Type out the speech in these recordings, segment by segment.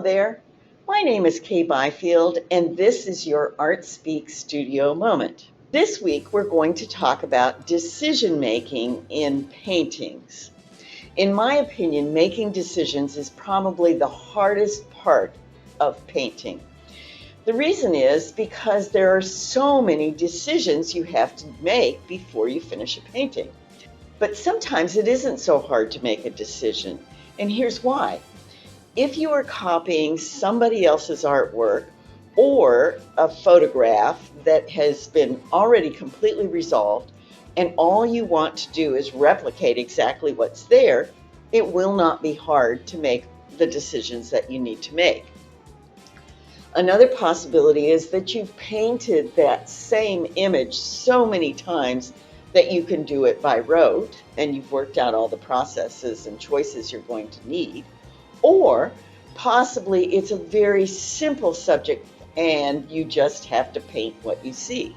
there. My name is Kay Byfield, and this is your ArtSpeaks Studio Moment. This week, we're going to talk about decision making in paintings. In my opinion, making decisions is probably the hardest part of painting. The reason is because there are so many decisions you have to make before you finish a painting. But sometimes it isn't so hard to make a decision, and here's why. If you are copying somebody else's artwork or a photograph that has been already completely resolved and all you want to do is replicate exactly what's there, it will not be hard to make the decisions that you need to make. Another possibility is that you've painted that same image so many times that you can do it by rote and you've worked out all the processes and choices you're going to need. Or possibly it's a very simple subject and you just have to paint what you see.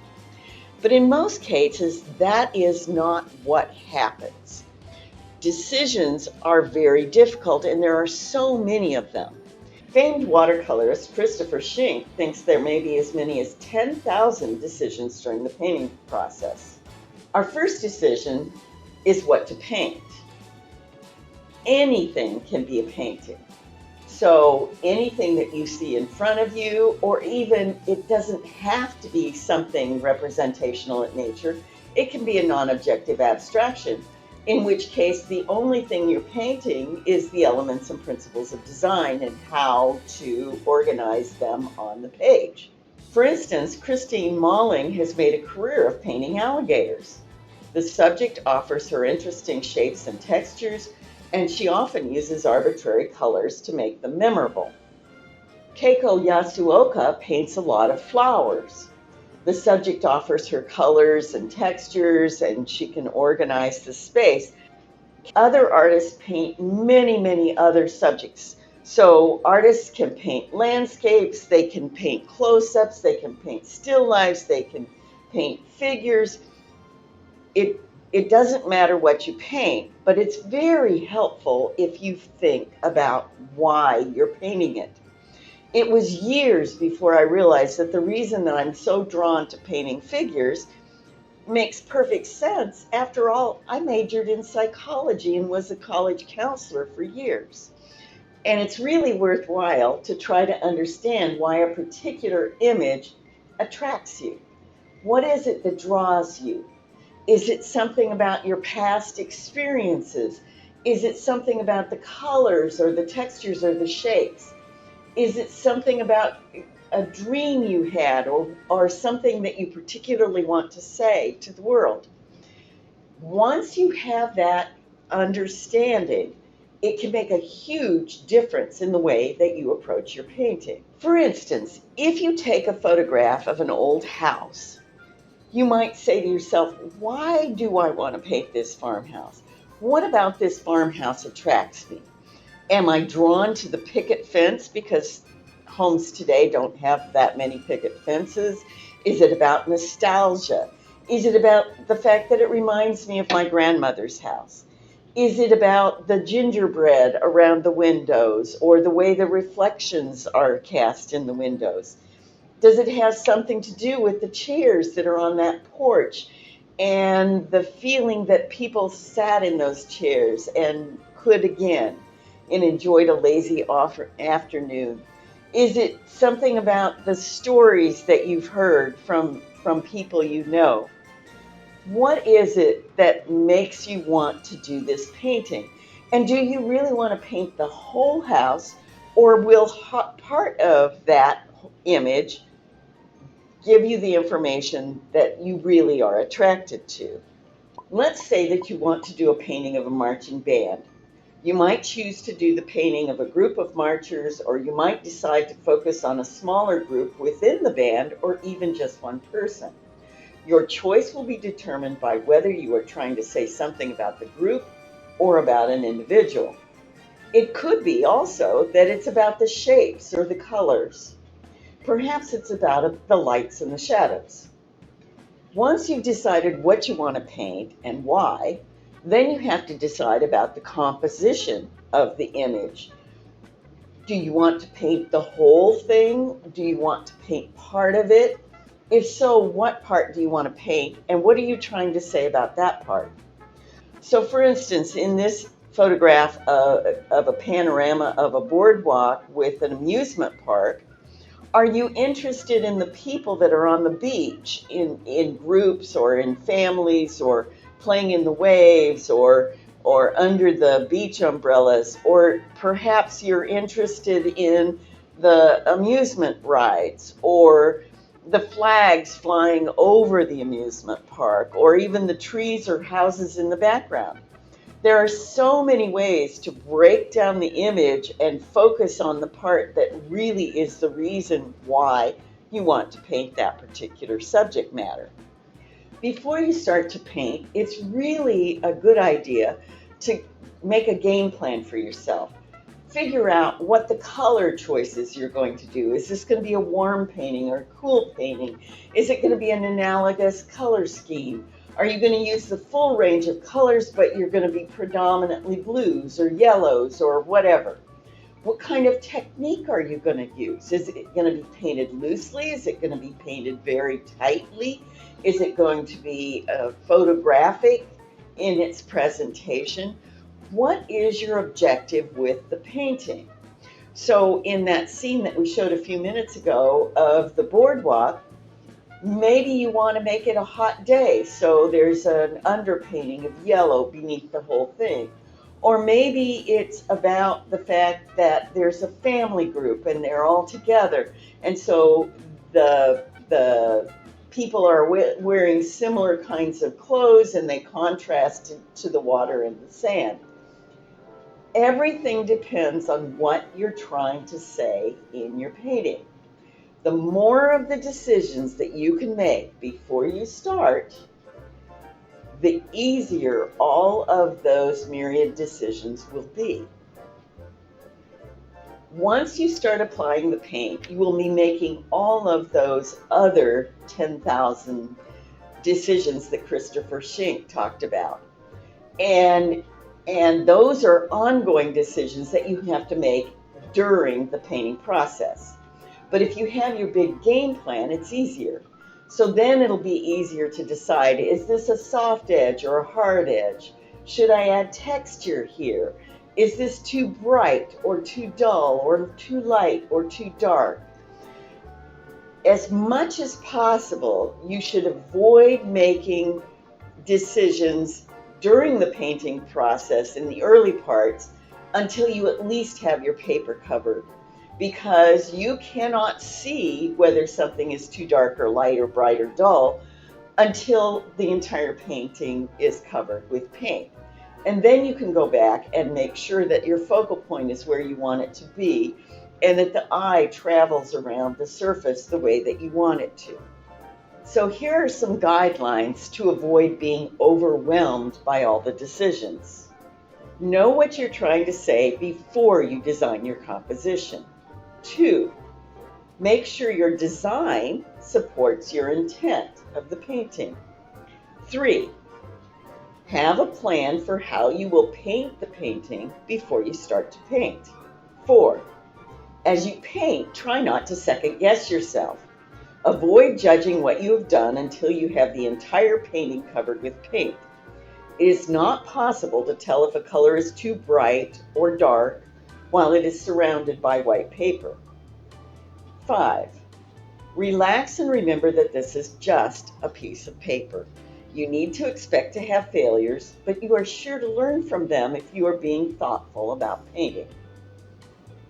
But in most cases, that is not what happens. Decisions are very difficult and there are so many of them. Famed watercolorist Christopher Schenck thinks there may be as many as 10,000 decisions during the painting process. Our first decision is what to paint. Anything can be a painting. So anything that you see in front of you, or even it doesn't have to be something representational in nature, it can be a non-objective abstraction, in which case the only thing you're painting is the elements and principles of design and how to organize them on the page. For instance, Christine Malling has made a career of painting alligators. The subject offers her interesting shapes and textures, and she often uses arbitrary colors to make them memorable. Keiko Yasuoka paints a lot of flowers. The subject offers her colors and textures, and she can organize the space. Other artists paint many other subjects. So artists can paint landscapes, they can paint close-ups, they can paint still lifes, they can paint figures. It doesn't matter what you paint, but it's very helpful if you think about why you're painting it. It was years before I realized that the reason that I'm so drawn to painting figures makes perfect sense. After all, I majored in psychology and was a college counselor for years. And it's really worthwhile to try to understand why a particular image attracts you. What is it that draws you? Is it something about your past experiences? Is it something about the colors or the textures or the shapes? Is it something about a dream you had or something that you particularly want to say to the world? Once you have that understanding, it can make a huge difference in the way that you approach your painting. For instance, if you take a photograph of an old house, you might say to yourself, why do I want to paint this farmhouse? What about this farmhouse attracts me? Am I drawn to the picket fence because homes today don't have that many picket fences? Is it about nostalgia? Is it about the fact that it reminds me of my grandmother's house? Is it about the gingerbread around the windows or the way the reflections are cast in the windows? Does it have something to do with the chairs that are on that porch and the feeling that people sat in those chairs and could again and enjoyed a lazy afternoon? Is it something about the stories that you've heard from people you know? What is it that makes you want to do this painting? And do you really want to paint the whole house, or will part of that image give you the information that you really are attracted to? Let's say that you want to do a painting of a marching band. You might choose to do the painting of a group of marchers, or you might decide to focus on a smaller group within the band, or even just one person. Your choice will be determined by whether you are trying to say something about the group or about an individual. It could be also that it's about the shapes or the colors. Perhaps it's about the lights and the shadows. Once you've decided what you want to paint and why, then you have to decide about the composition of the image. Do you want to paint the whole thing? Do you want to paint part of it? If so, what part do you want to paint? And what are you trying to say about that part? So for instance, in this photograph of a panorama of a boardwalk with an amusement park, are you interested in the people that are on the beach in groups or in families or playing in the waves or under the beach umbrellas? Or perhaps you're interested in the amusement rides or the flags flying over the amusement park or even the trees or houses in the background. There are so many ways to break down the image and focus on the part that really is the reason why you want to paint that particular subject matter. Before you start to paint, it's really a good idea to make a game plan for yourself. Figure out what the color choices you're going to do. Is this going to be a warm painting or a cool painting? Is it going to be an analogous color scheme? Are you going to use the full range of colors, but you're going to be predominantly blues or yellows or whatever? What kind of technique are you going to use? Is it going to be painted loosely? Is it going to be painted very tightly? Is it going to be photographic in its presentation? What is your objective with the painting? So in that scene that we showed a few minutes ago of the boardwalk, maybe you want to make it a hot day, so there's an underpainting of yellow beneath the whole thing. Or maybe it's about the fact that there's a family group and they're all together, and so the people are wearing similar kinds of clothes and they contrast to the water and the sand. Everything depends on what you're trying to say in your painting. The more of the decisions that you can make before you start, the easier all of those myriad decisions will be. Once you start applying the paint, you will be making all of those other 10,000 decisions that Christopher Schenck talked about. And those are ongoing decisions that you have to make during the painting process. But if you have your big game plan, it's easier. So then it'll be easier to decide, is this a soft edge or a hard edge? Should I add texture here? Is this too bright or too dull or too light or too dark? As much as possible, you should avoid making decisions during the painting process in the early parts until you at least have your paper covered, because you cannot see whether something is too dark or light or bright or dull until the entire painting is covered with paint. And then you can go back and make sure that your focal point is where you want it to be and that the eye travels around the surface the way that you want it to. So here are some guidelines to avoid being overwhelmed by all the decisions. Know what you're trying to say before you design your composition. 2, make sure your design supports your intent of the painting. 3, have a plan for how you will paint the painting before you start to paint. 4, as you paint, try not to second guess yourself. Avoid judging what you have done until you have the entire painting covered with paint. It is not possible to tell if a color is too bright or dark while it is surrounded by white paper. 5, relax and remember that this is just a piece of paper. You need to expect to have failures, but you are sure to learn from them if you are being thoughtful about painting.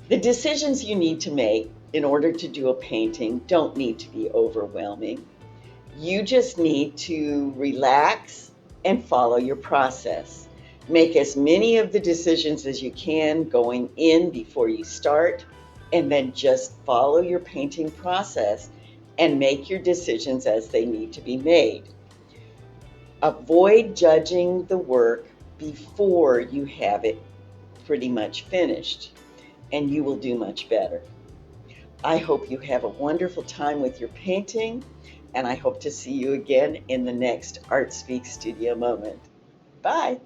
The decisions you need to make in order to do a painting don't need to be overwhelming. You just need to relax and follow your process. Make as many of the decisions as you can going in before you start, and then just follow your painting process and make your decisions as they need to be made. Avoid judging the work before you have it pretty much finished, and you will do much better. I hope you have a wonderful time with your painting, and I hope to see you again in the next ArtSpeaks Studio Moment. Bye.